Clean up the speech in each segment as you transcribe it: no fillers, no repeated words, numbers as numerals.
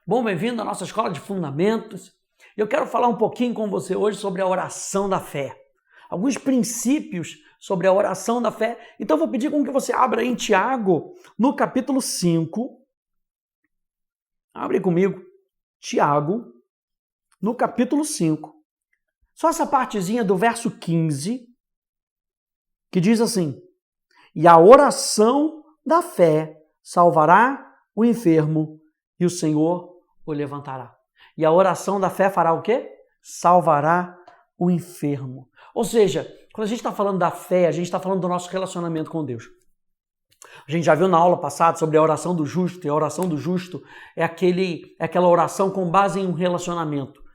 Bom, bem-vindo à nossa Escola de Fundamentos. Eu quero falar um pouquinho com você hoje sobre a oração da fé. Alguns princípios sobre a oração da fé. Então eu vou pedir com que você abra em Tiago, no capítulo 5. Abre comigo. Tiago, no capítulo 5. Só essa partezinha do verso 15, que diz assim: e a oração da fé salvará o enfermo e o Senhor o levantará. E a oração da fé fará o quê? Salvará o enfermo. Ou seja, quando a gente está falando da fé, a gente está falando do nosso relacionamento com Deus. A gente já viu na aula passada sobre a oração do justo, e a oração do justo é aquela oração com base em um relacionamento.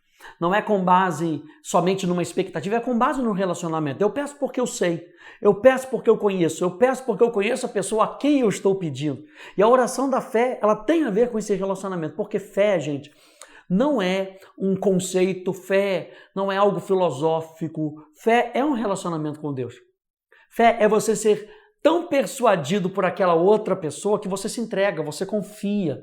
Não é com base somente numa expectativa, é com base no relacionamento. Eu peço porque eu sei, eu peço porque eu conheço a pessoa a quem eu estou pedindo. E a oração da fé, ela tem a ver com esse relacionamento, porque fé, gente, não é um conceito, fé não é algo filosófico, fé é um relacionamento com Deus. Fé é você ser tão persuadido por aquela outra pessoa que você se entrega, você confia.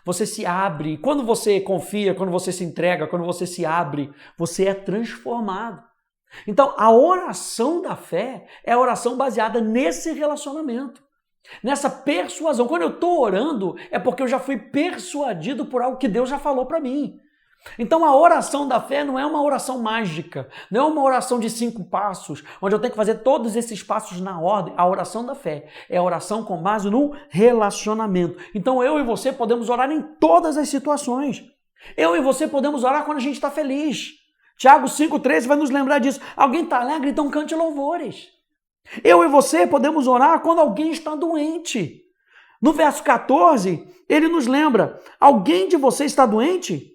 Você se abre. Quando você confia, quando você se entrega, quando você se abre, você é transformado. Então, a oração da fé é a oração baseada nesse relacionamento, nessa persuasão. Quando eu estou orando, é porque eu já fui persuadido por algo que Deus já falou para mim. Então, a oração da fé não é uma oração mágica, não é uma oração de 5 passos, onde eu tenho que fazer todos esses passos na ordem. A oração da fé é a oração com base no relacionamento. Então, eu e você podemos orar em todas as situações. Eu e você podemos orar quando a gente está feliz. Tiago 5,13 vai nos lembrar disso. Alguém está alegre, então cante louvores. Eu e você podemos orar quando alguém está doente. No verso 14, ele nos lembra: alguém de você está doente?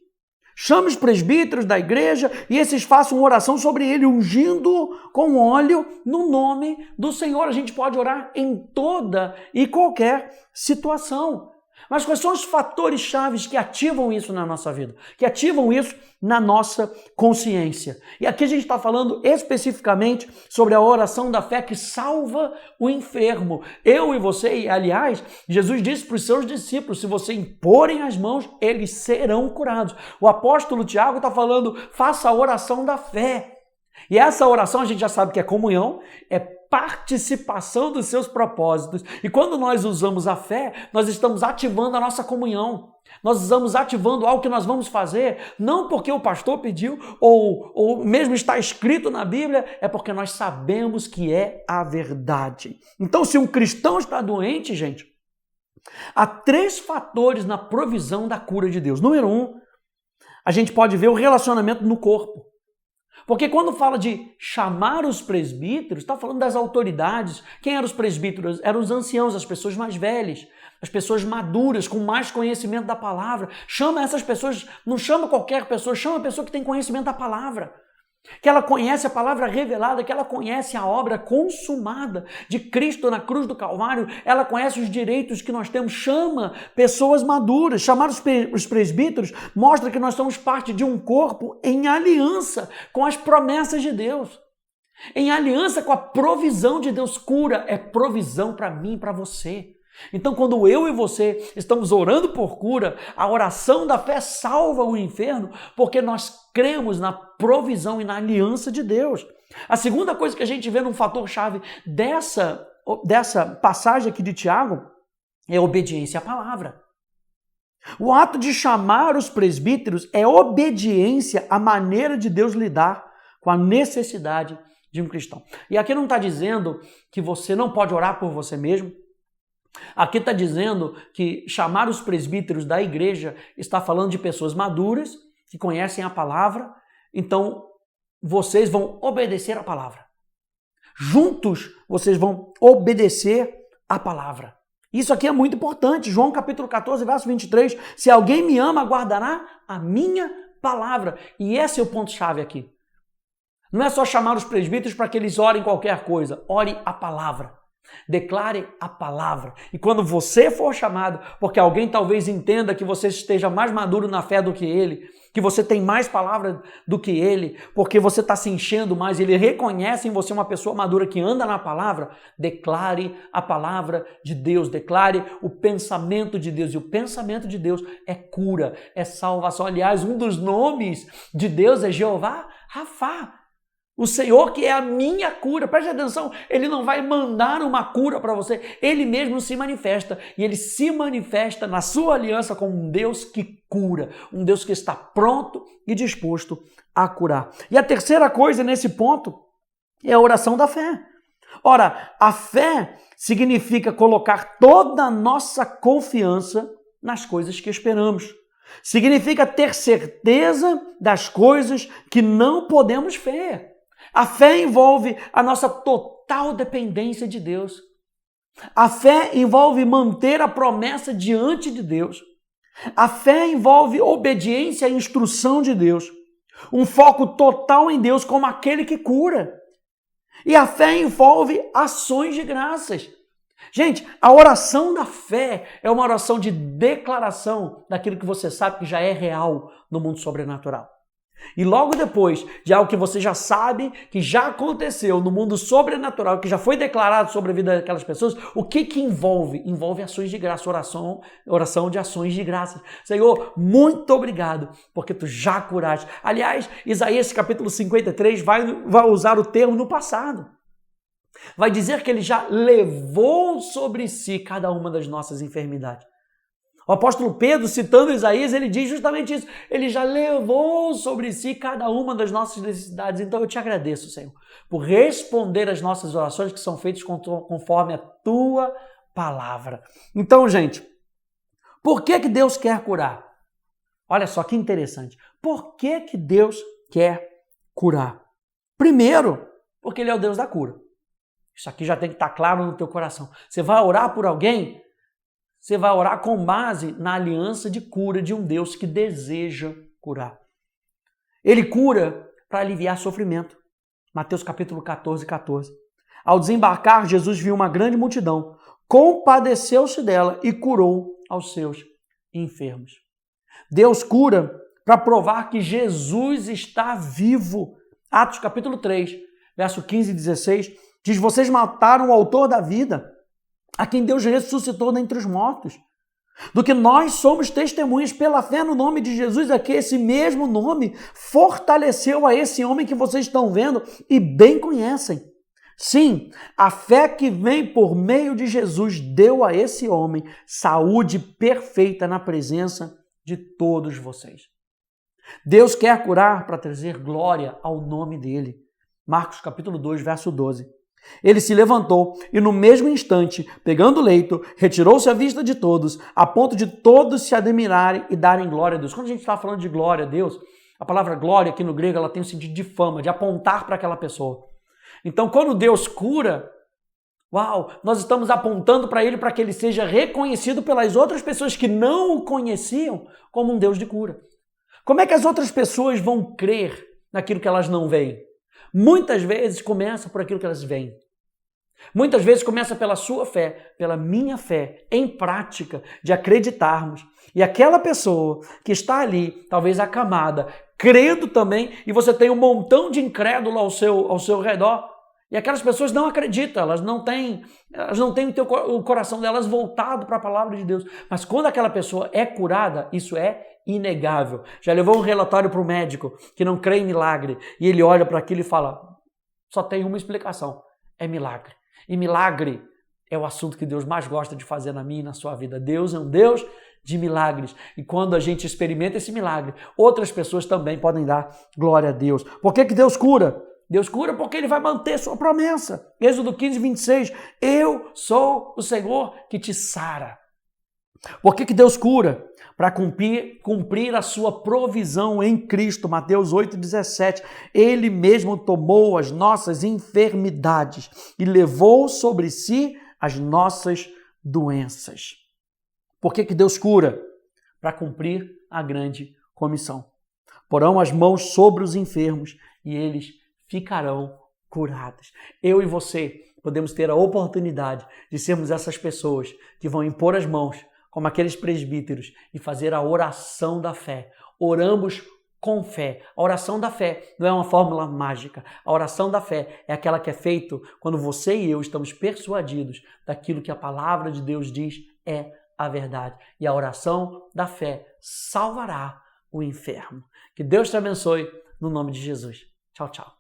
Chame os presbíteros da igreja e esses façam uma oração sobre ele, ungindo com óleo no nome do Senhor. A gente pode orar em toda e qualquer situação. Mas quais são os fatores chaves que ativam isso na nossa vida? Que ativam isso na nossa consciência? E aqui a gente está falando especificamente sobre a oração da fé que salva o enfermo. Eu e você, aliás, Jesus disse para os seus discípulos: se você imporem as mãos, eles serão curados. O apóstolo Tiago está falando: faça a oração da fé. E essa oração a gente já sabe que é comunhão, é participação dos seus propósitos. E quando nós usamos a fé, nós estamos ativando a nossa comunhão. Nós estamos ativando algo que nós vamos fazer, não porque o pastor pediu, ou mesmo está escrito na Bíblia, é porque nós sabemos que é a verdade. Então, se um cristão está doente, gente, há 3 fatores na provisão da cura de Deus. Número 1, a gente pode ver o relacionamento no corpo. Porque quando fala de chamar os presbíteros, está falando das autoridades. Quem eram os presbíteros? Eram os anciãos, as pessoas mais velhas, as pessoas maduras, com mais conhecimento da palavra. Chama essas pessoas, não chama qualquer pessoa, chama a pessoa que tem conhecimento da palavra. Que ela conhece a palavra revelada, que ela conhece a obra consumada de Cristo na cruz do Calvário, ela conhece os direitos que nós temos. Chama pessoas maduras. Chamar os presbíteros mostra que nós somos parte de um corpo em aliança com as promessas de Deus, em aliança com a provisão de Deus. Cura é provisão para mim e para você. Então, quando eu e você estamos orando por cura, a oração da fé salva o enfermo, porque nós cremos na provisão e na aliança de Deus. A segunda coisa que a gente vê num fator-chave dessa passagem aqui de Tiago é a obediência à palavra. O ato de chamar os presbíteros é obediência à maneira de Deus lidar com a necessidade de um cristão. E aqui não está dizendo que você não pode orar por você mesmo. Aqui está dizendo que chamar os presbíteros da igreja está falando de pessoas maduras que conhecem a palavra, então vocês vão obedecer a palavra. Juntos vocês vão obedecer a palavra. Isso aqui é muito importante. João capítulo 14, verso 23. Se alguém me ama, guardará a minha palavra. E esse é o ponto-chave aqui. Não é só chamar os presbíteros para que eles orem qualquer coisa. Ore a palavra. Declare a palavra. E quando você for chamado, porque alguém talvez entenda que você esteja mais maduro na fé do que ele, que você tem mais palavra do que ele, porque você está se enchendo mais, ele reconhece em você uma pessoa madura que anda na palavra, declare a palavra de Deus, declare o pensamento de Deus. E o pensamento de Deus é cura, é salvação. Aliás, um dos nomes de Deus é Jeová Rafá. O Senhor que é a minha cura. Preste atenção, Ele não vai mandar uma cura para você. Ele mesmo se manifesta. E Ele se manifesta na sua aliança como um Deus que cura. Um Deus que está pronto e disposto a curar. E a terceira coisa nesse ponto é a oração da fé. Ora, a fé significa colocar toda a nossa confiança nas coisas que esperamos. Significa ter certeza das coisas que não podemos ver. A fé envolve a nossa total dependência de Deus. A fé envolve manter a promessa diante de Deus. A fé envolve obediência à instrução de Deus. Um foco total em Deus como aquele que cura. E a fé envolve ações de graças. Gente, a oração da fé é uma oração de declaração daquilo que você sabe que já é real no mundo sobrenatural. E logo depois de algo que você já sabe, que já aconteceu no mundo sobrenatural, que já foi declarado sobre a vida daquelas pessoas, o que envolve? Envolve ações de graça, oração de ações de graça. Senhor, muito obrigado, porque tu já curaste. Aliás, Isaías capítulo 53 vai usar o termo no passado. Vai dizer que ele já levou sobre si cada uma das nossas enfermidades. O apóstolo Pedro, citando Isaías, ele diz justamente isso. Ele já levou sobre si cada uma das nossas necessidades. Então eu te agradeço, Senhor, por responder às nossas orações que são feitas conforme a tua palavra. Então, gente, por que Deus quer curar? Olha só que interessante. Por que Deus quer curar? Primeiro, porque Ele é o Deus da cura. Isso aqui já tem que estar claro no teu coração. Você vai orar por alguém? Você vai orar com base na aliança de cura de um Deus que deseja curar. Ele cura para aliviar sofrimento. Mateus capítulo 14, 14. Ao desembarcar, Jesus viu uma grande multidão, compadeceu-se dela e curou aos seus enfermos. Deus cura para provar que Jesus está vivo. Atos capítulo 3, verso 15 e 16, diz: vocês mataram o autor da vida, a quem Deus ressuscitou dentre os mortos, do que nós somos testemunhas pela fé no nome de Jesus, é que esse mesmo nome fortaleceu a esse homem que vocês estão vendo e bem conhecem. Sim, a fé que vem por meio de Jesus deu a esse homem saúde perfeita na presença de todos vocês. Deus quer curar para trazer glória ao nome dele. Marcos capítulo 2, verso 12. Ele se levantou e no mesmo instante, pegando o leito, retirou-se à vista de todos, a ponto de todos se admirarem e darem glória a Deus. Quando a gente está falando de glória a Deus, a palavra glória aqui no grego ela tem o sentido de fama, de apontar para aquela pessoa. Então, quando Deus cura, uau, nós estamos apontando para Ele para que Ele seja reconhecido pelas outras pessoas que não o conheciam como um Deus de cura. Como é que as outras pessoas vão crer naquilo que elas não veem? Muitas vezes começa por aquilo que elas veem. Muitas vezes começa pela sua fé, pela minha fé, em prática, de acreditarmos. E aquela pessoa que está ali, talvez acamada, crendo também, e você tem um montão de incrédulo ao seu redor, e aquelas pessoas não acreditam, elas não têm o coração delas voltado para a palavra de Deus. Mas quando aquela pessoa é curada, isso é inegável. Já levou um relatório para o médico que não crê em milagre, e ele olha para aquilo e fala: só tem uma explicação, é milagre. E milagre é o assunto que Deus mais gosta de fazer na minha e na sua vida. Deus é um Deus de milagres. E quando a gente experimenta esse milagre, outras pessoas também podem dar glória a Deus. Por que Deus cura? Deus cura porque Ele vai manter sua promessa. Êxodo 15, 26. Eu sou o Senhor que te sara. Por que Deus cura? Para cumprir a sua provisão em Cristo. Mateus 8, 17. Ele mesmo tomou as nossas enfermidades e levou sobre si as nossas doenças. Por que Deus cura? Para cumprir a grande comissão. Porão as mãos sobre os enfermos e eles ficarão curados. Eu e você podemos ter a oportunidade de sermos essas pessoas que vão impor as mãos, como aqueles presbíteros, e fazer a oração da fé. Oramos com fé. A oração da fé não é uma fórmula mágica. A oração da fé é aquela que é feita quando você e eu estamos persuadidos daquilo que a palavra de Deus diz é a verdade. E a oração da fé salvará o enfermo. Que Deus te abençoe no nome de Jesus. Tchau, tchau.